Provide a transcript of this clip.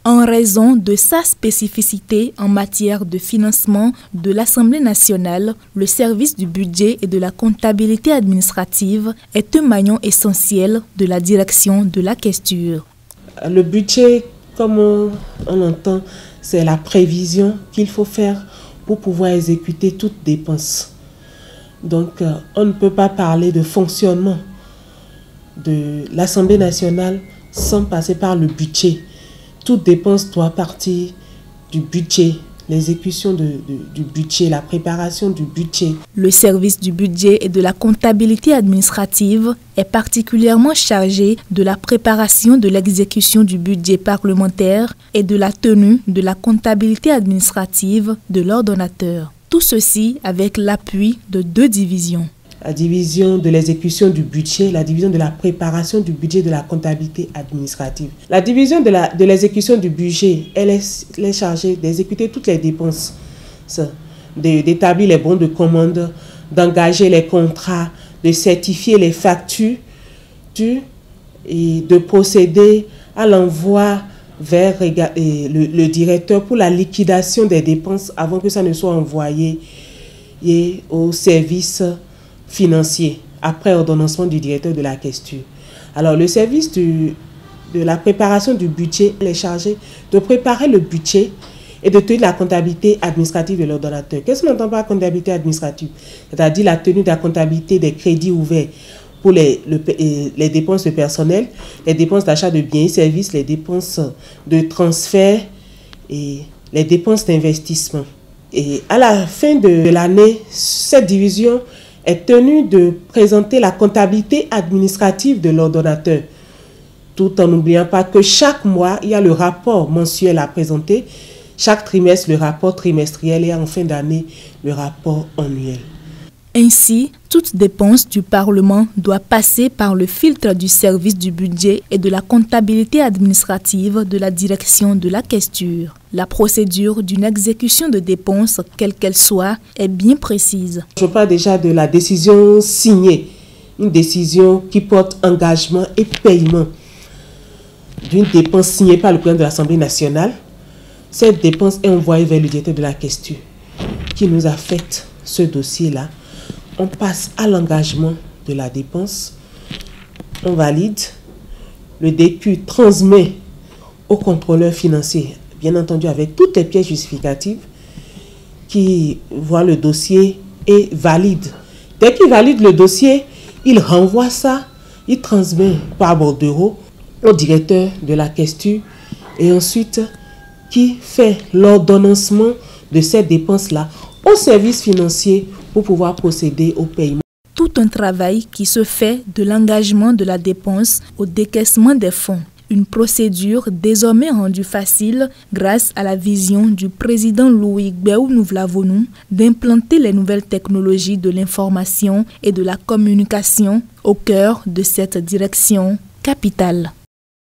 En raison de sa spécificité en matière de financement de l'Assemblée nationale, le service du budget et de la comptabilité administrative est un maillon essentiel de la direction de la questure. Le budget, comme on entend, c'est la prévision qu'il faut faire pour pouvoir exécuter toute dépense. Donc, on ne peut pas parler de fonctionnement de l'Assemblée nationale sans passer par le budget. Toute dépense doit partir du budget, l'exécution du budget, la préparation du budget. Le service du budget et de la comptabilité administrative est particulièrement chargé de la préparation de l'exécution du budget parlementaire et de la tenue de la comptabilité administrative de l'ordonnateur. Tout ceci avec l'appui de 2 divisions. La division de l'exécution du budget, la division de la préparation du budget de la comptabilité administrative. La division de l'exécution du budget, elle est chargée d'exécuter toutes les dépenses, d'établir les bons de commande, d'engager les contrats, de certifier les factures et de procéder à l'envoi vers le directeur pour la liquidation des dépenses avant que ça ne soit envoyé au service financier après ordonnancement du directeur de la questure. Alors le service de la préparation du budget est chargé de préparer le budget et de tenir la comptabilité administrative de l'ordonnateur. Qu'est-ce qu'on entend par comptabilité administrative? C'est-à-dire la tenue de la comptabilité des crédits ouverts pour les dépenses de personnel, les dépenses d'achat de biens et services, les dépenses de transfert et les dépenses d'investissement. Et à la fin de l'année, cette division est tenue de présenter la comptabilité administrative de l'ordonnateur, tout en n'oubliant pas que chaque mois, il y a le rapport mensuel à présenter, chaque trimestre, le rapport trimestriel et en fin d'année, le rapport annuel. Ainsi, toute dépense du Parlement doit passer par le filtre du service du budget et de la comptabilité administrative de la direction de la questure. La procédure d'une exécution de dépenses, quelle qu'elle soit, est bien précise. Je parle déjà de la décision signée, une décision qui porte engagement et paiement d'une dépense signée par le président de l'Assemblée nationale. Cette dépense est envoyée vers le directeur de la questure qui nous a fait ce dossier-là. On passe à l'engagement de la dépense, on valide, le DQ transmet au contrôleur financier, bien entendu avec toutes les pièces justificatives, qui voit le dossier et valide. Dès qu'il valide le dossier, il renvoie ça, il transmet par bordereau au directeur de la questure et ensuite qui fait l'ordonnancement de cette dépense-là au service financier pour pouvoir procéder au paiement. Tout un travail qui se fait de l'engagement de la dépense au décaissement des fonds. Une procédure désormais rendue facile grâce à la vision du président Louis Gbéou Nouvlavonou d'implanter les nouvelles technologies de l'information et de la communication au cœur de cette direction capitale.